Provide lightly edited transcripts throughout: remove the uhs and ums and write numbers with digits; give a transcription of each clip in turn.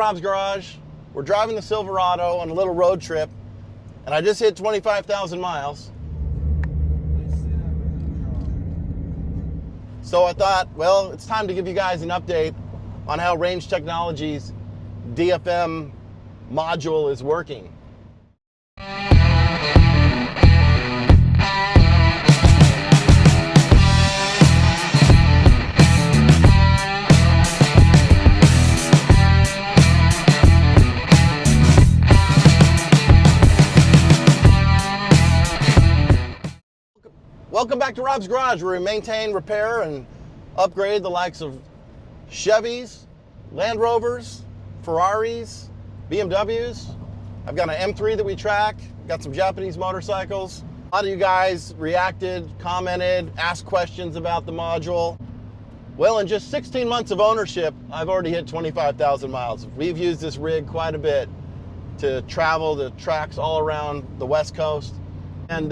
Robb's garage. We're driving the Silverado on a little road trip, and I just hit 25,000 miles. So I thought, well, it's time to give you guys an update on how Range Technologies' DFM module is working. Welcome back to Robb's Garage, where we maintain, repair, and upgrade the likes of Chevys, Land Rovers, Ferraris, BMWs. I've got an M3 that we track, got some Japanese motorcycles. A lot of you guys reacted, commented, asked questions about the module. Well, in just 16 months of ownership, I've already hit 25,000 miles. We've used this rig quite a bit to travel the tracks all around the West Coast. And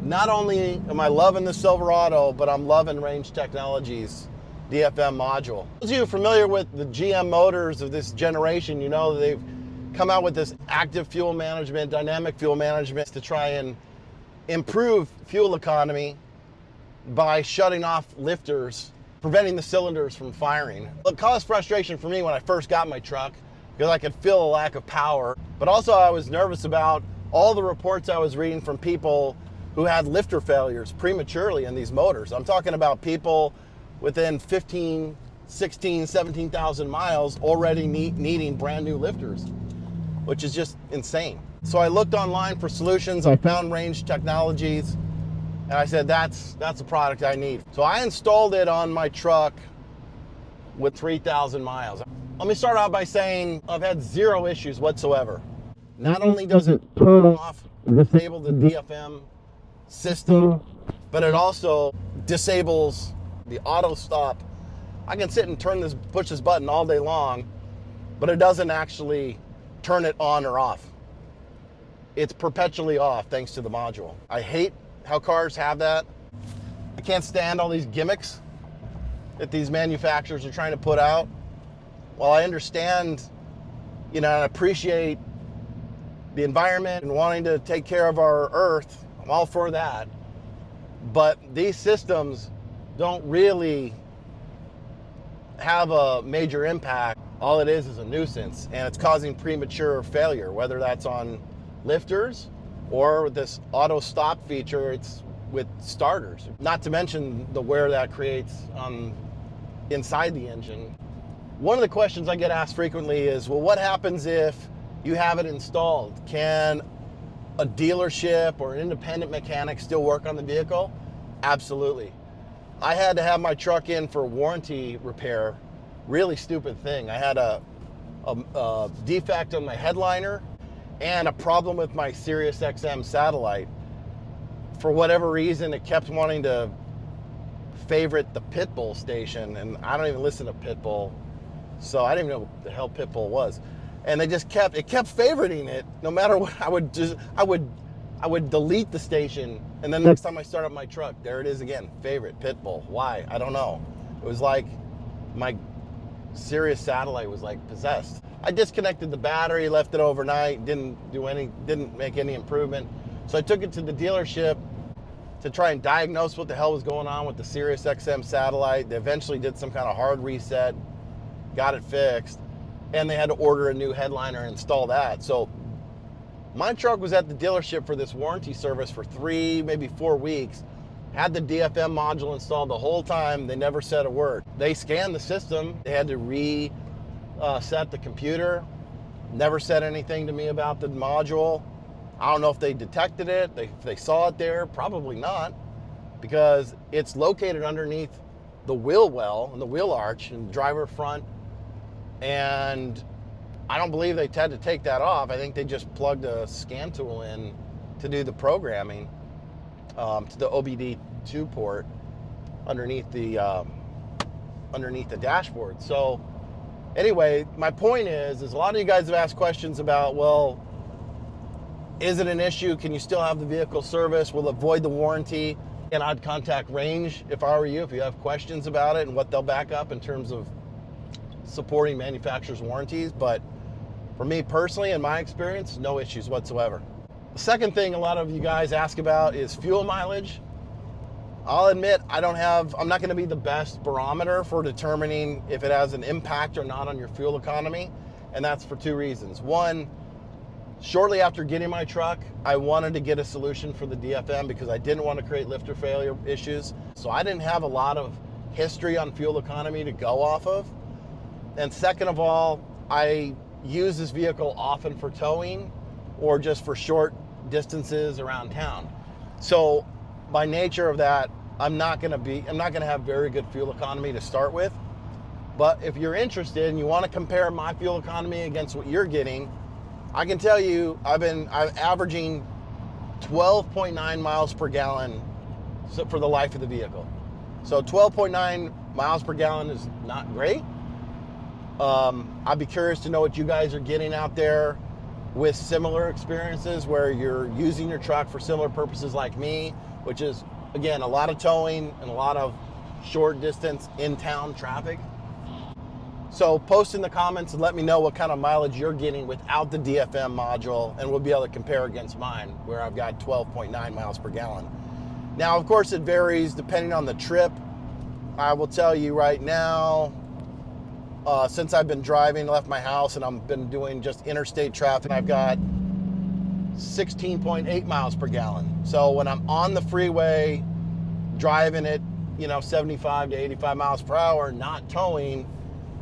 not only am I loving the Silverado, but I'm loving Range Technologies' DFM module. Those of you familiar with the GM motors of this generation, you know they've come out with this active fuel management, dynamic fuel management to try and improve fuel economy by shutting off lifters, preventing the cylinders from firing. It caused frustration for me when I first got my truck because I could feel a lack of power, but also I was nervous about all the reports I was reading from people who had lifter failures prematurely in these motors. I'm talking about people within 15, 16, 17,000 miles already needing brand new lifters, which is just insane. So I looked online for solutions. I found Range Technologies, and I said, that's a product I need. So I installed it on my truck with 3,000 miles. Let me start out by saying I've had zero issues whatsoever. Not only does it turn off, disable the DFM system, but it also disables the auto stop. I can sit and push this button all day long, but it doesn't actually turn it on or off. It's perpetually off thanks to the module. I hate how cars have that. I can't stand all these gimmicks that these manufacturers are trying to put out. While I understand, and appreciate the environment and wanting to take care of our earth, I'm all for that, but these systems don't really have a major impact. All it is a nuisance, and it's causing premature failure, whether that's on lifters or with this auto stop feature, it's with starters. Not to mention the wear that creates inside the engine. One of the questions I get asked frequently is, well, what happens if you have it installed? Can a dealership or an independent mechanic still work on the vehicle? Absolutely. I had to have my truck in for warranty repair. Really stupid thing. I had a defect on my headliner and a problem with my Sirius XM satellite. For whatever reason, it kept wanting to favorite the Pitbull station, and I don't even listen to Pitbull, so I didn't even know what the hell Pitbull was. And it kept favoriting it no matter what. I would delete the station, and then next time I start up my truck, there it is again, favorite Pitbull. Why? I don't know. It was like my Sirius satellite was like possessed. I disconnected the battery, left it overnight, didn't make any improvement. So I took it to the dealership to try and diagnose what the hell was going on with the Sirius XM satellite. They eventually did some kind of hard reset, got it fixed, and they had to order a new headliner and install that. So my truck was at the dealership for this warranty service for 3, maybe 4 weeks. Had the DFM module installed the whole time. They never said a word. They scanned the system. They had to reset the computer. Never said anything to me about the module. I don't know if they detected it, if they saw it there. Probably not, because it's located underneath the wheel well and the wheel arch and driver front. And I don't believe they had to take that off. I think they just plugged a scan tool in to do the programming to the OBD2 port underneath the dashboard. So anyway, my point is a lot of you guys have asked questions about, well, is it an issue? Can you still have the vehicle service? Will it void the warranty? And I'd contact Range if I were you, if you have questions about it and what they'll back up in terms of supporting manufacturer's warranties, but for me personally, in my experience, no issues whatsoever. The second thing a lot of you guys ask about is fuel mileage. I'll admit I'm not going to be the best barometer for determining if it has an impact or not on your fuel economy, and that's for two reasons. One, shortly after getting my truck, I wanted to get a solution for the DFM because I didn't want to create lifter failure issues. So I didn't have a lot of history on fuel economy to go off of. And second of all, I use this vehicle often for towing or just for short distances around town. So by nature of that, I'm not going to have very good fuel economy to start with. But if you're interested and you want to compare my fuel economy against what you're getting, I can tell you I'm averaging 12.9 miles per gallon for the life of the vehicle. So 12.9 miles per gallon is not great. I'd be curious to know what you guys are getting out there with similar experiences where you're using your truck for similar purposes like me, which is, again, a lot of towing and a lot of short distance in-town traffic. So post in the comments and let me know what kind of mileage you're getting without the DFM module, and we'll be able to compare against mine, where I've got 12.9 miles per gallon. Now, of course, it varies depending on the trip. I will tell you right now, since I've been driving, left my house, and I've been doing just interstate traffic, I've got 16.8 miles per gallon. So when I'm on the freeway, driving at 75 to 85 miles per hour, not towing,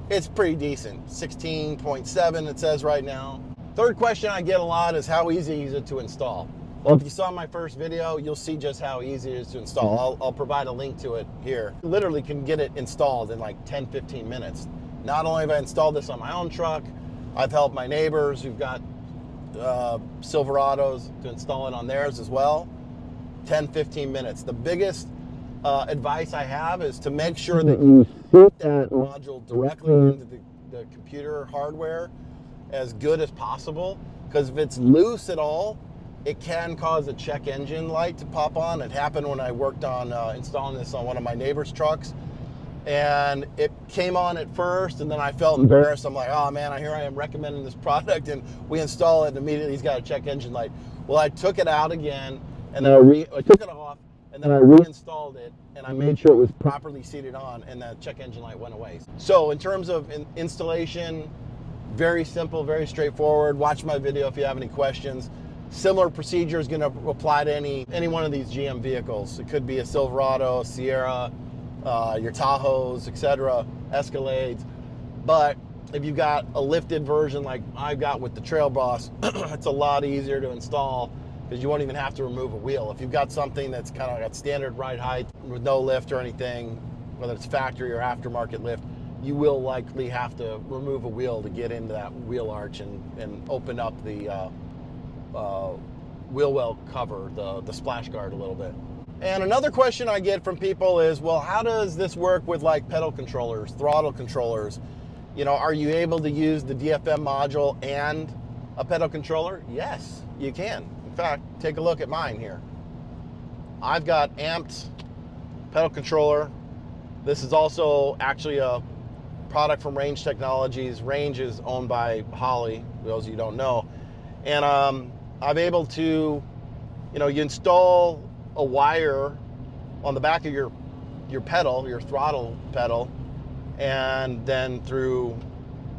it's pretty decent. 16.7 it says right now. Third question I get a lot is how easy is it to install? Well, if you saw my first video, you'll see just how easy it is to install. I'll provide a link to it here. You literally can get it installed in like 10-15 minutes. Not only have I installed this on my own truck, I've helped my neighbors who've got Silverados to install it on theirs as well. 10-15 minutes. The biggest advice I have is to make sure that you fit that module directly into the computer hardware as good as possible, because if it's loose at all, it can cause a check engine light to pop on. It happened when I worked on installing this on one of my neighbor's trucks, and it came on at first, and then I felt embarrassed. I'm like, oh man, here I am recommending this product, and we install it, and immediately he's got a check engine light. Well, I took it out again, and then I took it off, and then I reinstalled it, and I made sure it was properly seated on, and that check engine light went away. So in terms of installation, very simple, very straightforward. Watch my video if you have any questions. Similar procedure is going to apply to any one of these GM vehicles. It could be a Silverado, a Sierra, your Tahoes, etc., Escalades. But if you've got a lifted version like I've got with the Trail Boss, it's a lot easier to install because you won't even have to remove a wheel. If you've got something that's kind of got standard ride height with no lift or anything, whether it's factory or aftermarket lift, you will likely have to remove a wheel to get into that wheel arch and open up the wheel well cover, the splash guard a little bit. And another question I get from people is, well, how does this work with like pedal controllers, throttle controllers? Are you able to use the DFM module and a pedal controller? Yes, you can. In fact, take a look at mine here. I've got amped pedal controller. This is also actually a product from Range Technologies. Range is owned by Holley, for those of you who don't know. And I'm able to, you install a wire on the back of your pedal, your throttle pedal, and then through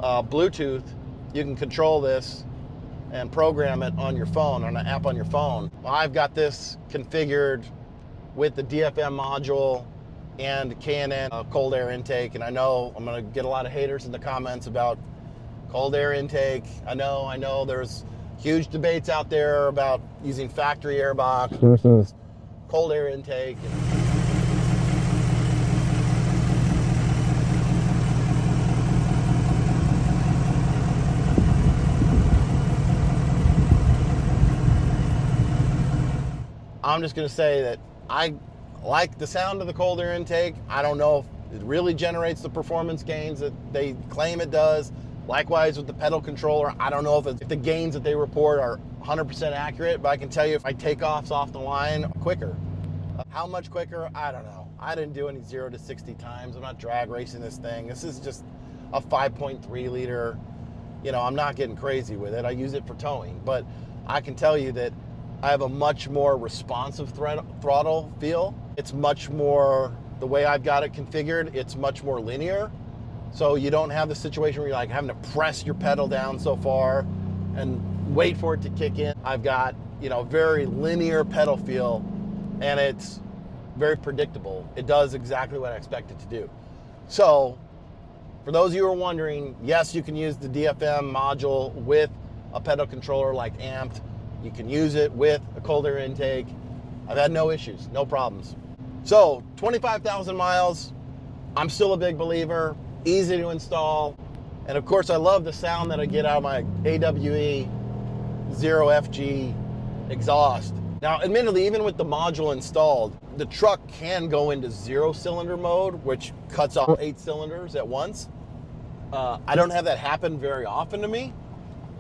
Bluetooth, you can control this and program it on your phone, on an app on your phone. I've got this configured with the DFM module and K&N cold air intake, and I know I'm gonna get a lot of haters in the comments about cold air intake. I know there's huge debates out there about using factory airbox versus cold air intake. I'm just gonna say that I like the sound of the cold air intake. I don't know if it really generates the performance gains that they claim it does. Likewise with the pedal controller, I don't know if the gains that they report are 100% accurate, but I can tell you if I take offs off the line quicker. How much quicker? I don't know. I didn't do any 0 to 60 times. I'm not drag racing this thing. This is just a 5.3 liter. You know, I'm not getting crazy with it. I use it for towing, but I can tell you that I have a much more responsive throttle feel. It's much more, the way I've got it configured, it's much more linear. So you don't have the situation where you're like having to press your pedal down so far and wait for it to kick in. I've got, you know, very linear pedal feel, and it's very predictable. It does exactly what I expect it to do. So for those of you who are wondering, yes, you can use the DFM module with a pedal controller like Amped. You can use it with a cold air intake. I've had no issues, no problems. So 25,000 miles, I'm still a big believer, easy to install. And of course, I love the sound that I get out of my AWE 0FG exhaust. Now, admittedly, even with the module installed, the truck can go into 0-cylinder mode, which cuts off 8 cylinders at once. I don't have that happen very often to me,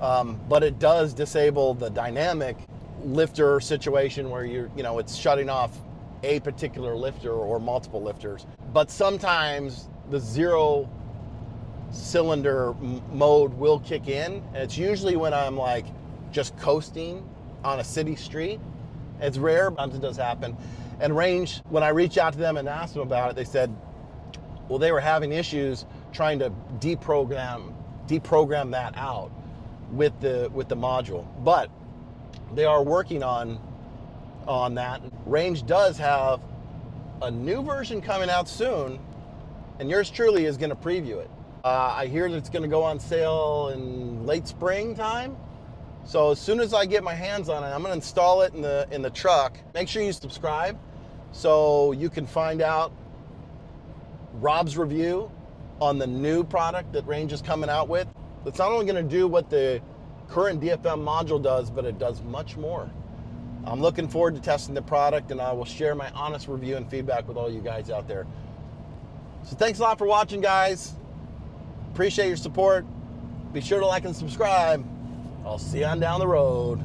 but it does disable the dynamic lifter situation where it's shutting off a particular lifter or multiple lifters. But sometimes the 0-cylinder mode will kick in, and it's usually when I'm like just coasting on a city street. It's rare, but it does happen. And Range, when I reached out to them and asked them about it, they said, well, they were having issues trying to deprogram that out with the module. But they are working on that. Range does have a new version coming out soon, and yours truly is going to preview it. I hear that it's going to go on sale in late spring time. So as soon as I get my hands on it, I'm going to install it in the truck. Make sure you subscribe so you can find out Robb's review on the new product that Range is coming out with. It's not only going to do what the current DFM module does, but it does much more. I'm looking forward to testing the product, and I will share my honest review and feedback with all you guys out there. So thanks a lot for watching, guys. Appreciate your support. Be sure to like and subscribe. I'll see you on down the road.